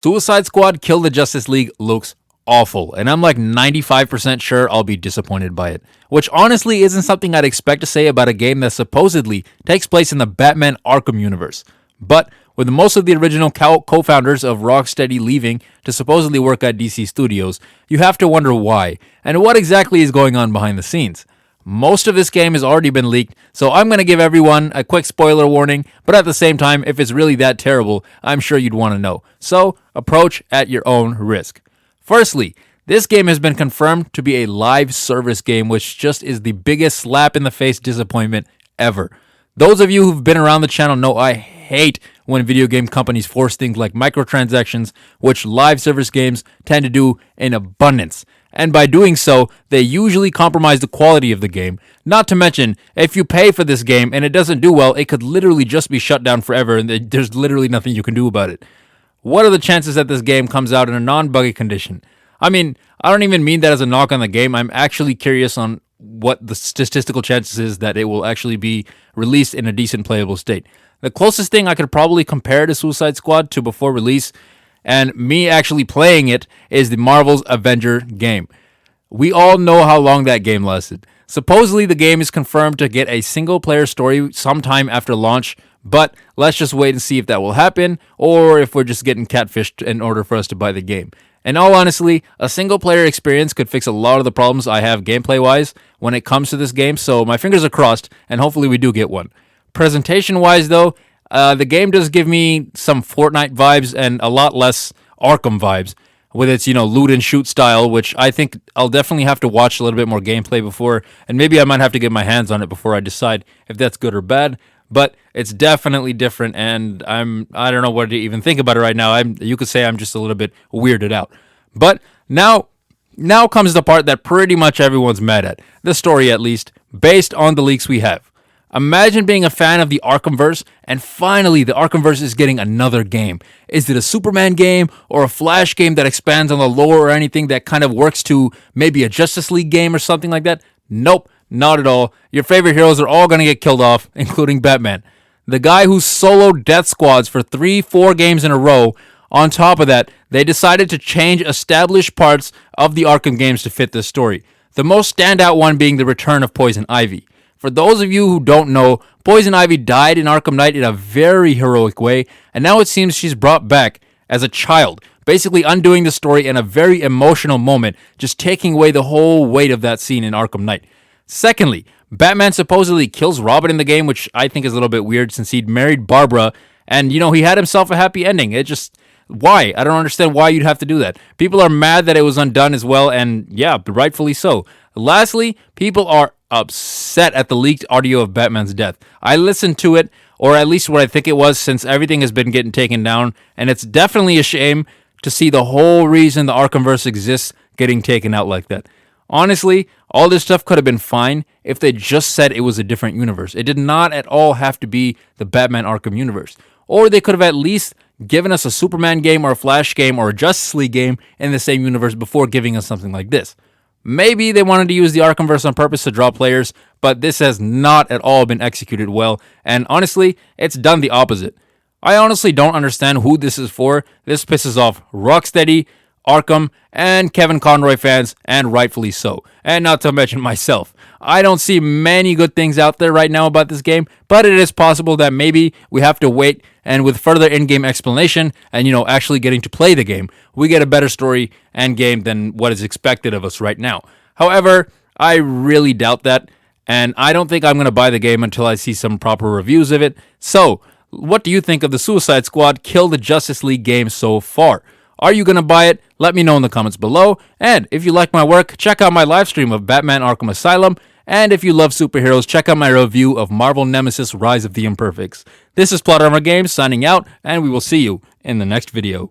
Suicide Squad Kill the Justice League looks awful, and I'm like 95% sure I'll be disappointed by it. Which honestly isn't something I'd expect to say about a game that supposedly takes place in the Batman Arkham universe. But with most of the original co-founders of Rocksteady leaving to supposedly work at DC Studios, you have to wonder why, and what exactly is going on behind the scenes. Most of this game has already been leaked, so I'm going to give everyone a quick spoiler warning, but at the same time, if it's really that terrible, I'm sure you'd want to know. So, approach at your own risk. Firstly, this game has been confirmed to be a live service game, which just is the biggest slap in the face disappointment ever. Those of you who've been around the channel know I hate when video game companies force things like microtransactions, which live service games tend to do in abundance. And by doing so, they usually compromise the quality of the game. Not to mention, if you pay for this game and it doesn't do well, it could literally just be shut down forever and there's literally nothing you can do about it. What are the chances that this game comes out in a non-buggy condition? I mean, I don't even mean that as a knock on the game. I'm actually curious on what the statistical chances is that it will actually be released in a decent playable state. The closest thing I could probably compare to Suicide Squad to before release and me actually playing it is the Marvel's Avenger game. We all know how long that game lasted. Supposedly the game is confirmed to get a single player story sometime after launch, but let's just wait and see if that will happen or if we're just getting catfished in order for us to buy the game. And all honestly, a single player experience could fix a lot of the problems I have gameplay wise when it comes to this game, so my fingers are crossed and hopefully we do get one. Presentation wise though, the game does give me some Fortnite vibes and a lot less Arkham vibes with its, loot and shoot style, which I think I'll definitely have to watch a little bit more gameplay before, and maybe I might have to get my hands on it before I decide if that's good or bad. But it's definitely different, and I don't know what to even think about it right now. You could say I'm just a little bit weirded out. But now comes the part that pretty much everyone's mad at, the story at least, based on the leaks we have. Imagine being a fan of the Arkhamverse, and finally the Arkhamverse is getting another game. Is it a Superman game, or a Flash game that expands on the lore, or anything that kind of works to maybe a Justice League game or something like that? Nope, not at all. Your favorite heroes are all going to get killed off, including Batman. The guy who soloed death squads for 3-4 games in a row. On top of that, they decided to change established parts of the Arkham games to fit this story. The most standout one being the return of Poison Ivy. For those of you who don't know, Poison Ivy died in Arkham Knight in a very heroic way, and now it seems she's brought back as a child, basically undoing the story in a very emotional moment, just taking away the whole weight of that scene in Arkham Knight. Secondly, Batman supposedly kills Robin in the game, which I think is a little bit weird since he'd married Barbara, and he had himself a happy ending. Why? I don't understand why you'd have to do that. People are mad that it was undone as well, and yeah, rightfully so. Lastly, people are upset at the leaked audio of Batman's death. I listened to it, or at least what I think it was, since everything has been getting taken down, and it's definitely a shame to see the whole reason the Arkhamverse exists getting taken out like that. Honestly, all this stuff could have been fine if they just said it was a different universe. It did not at all have to be the Batman Arkham universe. Or they could have at least given us a Superman game or a Flash game or a Justice League game in the same universe before giving us something like this. Maybe they wanted to use the Arkhamverse on purpose to draw players, but this has not at all been executed well, and honestly, it's done the opposite. I honestly don't understand who this is for. This pisses off Rocksteady, Arkham, and Kevin Conroy fans, and rightfully so. And not to mention myself. I don't see many good things out there right now about this game, but it is possible that maybe we have to wait, and with further in-game explanation, and actually getting to play the game, we get a better story and game than what is expected of us right now. However, I really doubt that, and I don't think I'm going to buy the game until I see some proper reviews of it. So, what do you think of the Suicide Squad Kill the Justice League game so far? Are you going to buy it? Let me know in the comments below. And if you like my work, check out my live stream of Batman Arkham Asylum. And if you love superheroes, check out my review of Marvel Nemesis Rise of the Imperfects. This is Plot Armor Games signing out, and we will see you in the next video.